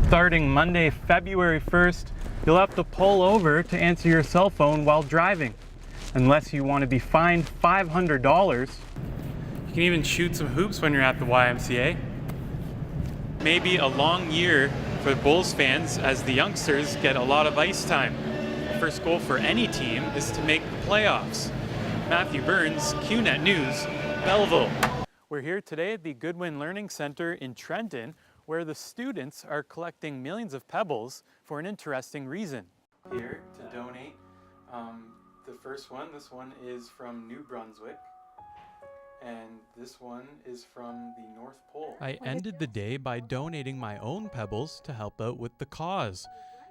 Starting Monday, February 1st, you'll have to pull over to answer your cell phone while driving, unless you want to be fined $500. You can even shoot some hoops when you're at the YMCA. Maybe a long year for Bulls fans as the youngsters get a lot of ice time. The first goal for any team is to make the playoffs. Matthew Burns, QNet News, Belleville. We're here today at the Goodwin Learning Center in Trenton, where the students are collecting millions of pebbles for an interesting reason. Here to donate the first one. This one is from New Brunswick, and this one is from the North Pole. I ended the day by donating my own pebbles to help out with the cause.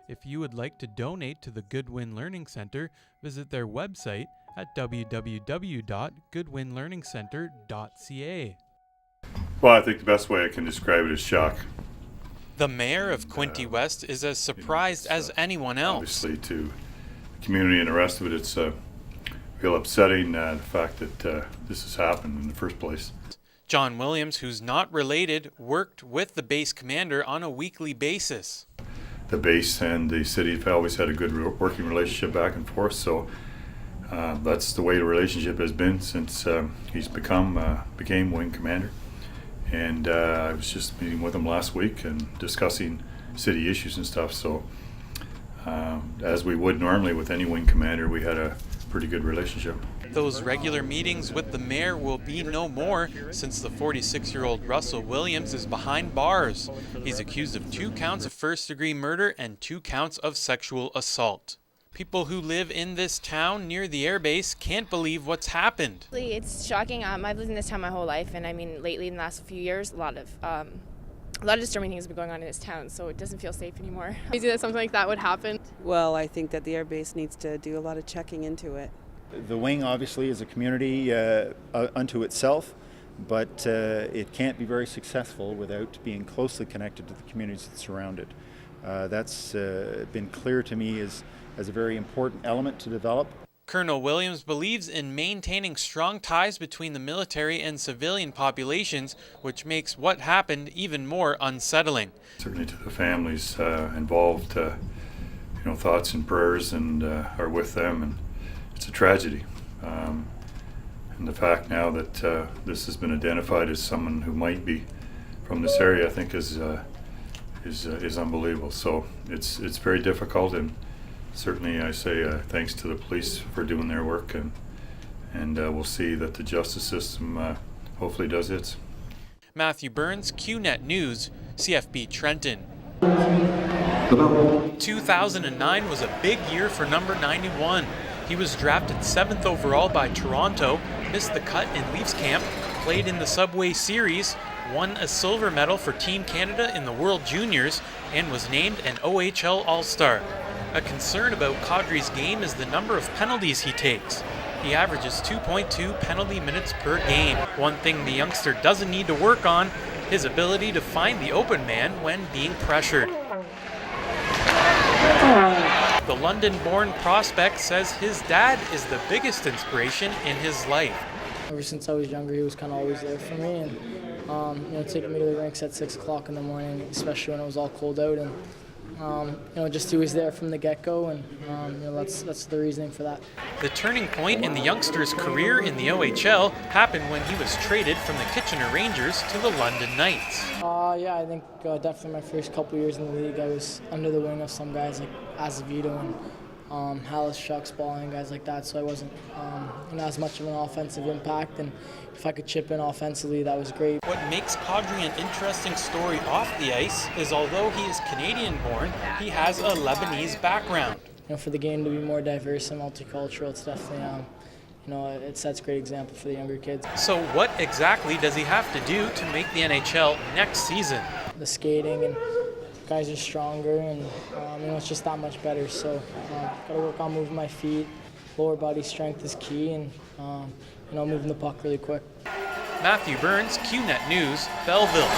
If you would like to donate to the Goodwin Learning Center, visit their website at www.goodwinlearningcenter.ca. Well, I think the best way I can describe it is shock. The mayor of Quinte West is as surprised as anyone else. Obviously, to the community and the rest of it, it's real upsetting the fact that this has happened in the first place. John Williams, who's not related, worked with the base commander on a weekly basis. The base and the city have always had a good working relationship back and forth, so that's the way the relationship has been since he's became wing commander. And I was just meeting with him last week and discussing city issues and stuff. So as we would normally with any wing commander, we had a pretty good relationship. Those regular meetings with the mayor will be no more since the 46-year-old Russell Williams is behind bars. He's accused of 2 counts of first-degree murder and 2 counts of sexual assault. People who live in this town near the airbase can't believe what's happened. It's shocking. I've lived in this town my whole life, and I mean, lately in the last few years, a lot of disturbing things have been going on in this town, so it doesn't feel safe anymore. Crazy that something like that would happen. Well, I think that the airbase needs to do a lot of checking into it. The wing obviously is a community unto itself, but it can't be very successful without being closely connected to the communities that surround it. That's been clear to me as a very important element to develop. Colonel Williams believes in maintaining strong ties between the military and civilian populations, which makes what happened even more unsettling. Certainly to the families involved, thoughts and prayers and are with them, and it's a tragedy. And the fact now that this has been identified as someone who might be from this area, I think is unbelievable. So it's very difficult, and certainly I say thanks to the police for doing their work, and we'll see that the justice system hopefully does its. Matthew Burns, QNet News, CFB Trenton. 2009 was a big year for number 91. He was drafted 7th overall by Toronto, missed the cut in Leafs camp, played in the Subway Series, won a silver medal for Team Canada in the World Juniors, and was named an OHL All-Star. A concern about Kadri's game is the number of penalties he takes. He averages 2.2 penalty minutes per game. One thing the youngster doesn't need to work on, his ability to find the open man when being pressured. The London-born prospect says his dad is the biggest inspiration in his life. Ever since I was younger, he was kind of always there for me, and taking me to the rinks at 6 o'clock in the morning, especially when it was all cold out, and just he was there from the get-go, and that's the reasoning for that. The turning point in the youngster's career in the OHL happened when he was traded from the Kitchener Rangers to the London Knights. I think definitely my first couple years in the league, I was under the wing of some guys like Azevedo and Hallis, Shucks, Ball, and guys like that, so I wasn't as much of an offensive impact, and if I could chip in offensively, that was great. What makes Kadri an interesting story off the ice is although he is Canadian-born, he has a Lebanese background. For the game to be more diverse and multicultural, it's definitely, it sets a great example for the younger kids. So what exactly does he have to do to make the NHL next season? The skating, and guys are stronger, and it's just that much better. So got to work on moving my feet. Lower body strength is key, and moving the puck really quick. Matthew Burns, QNet News, Belleville.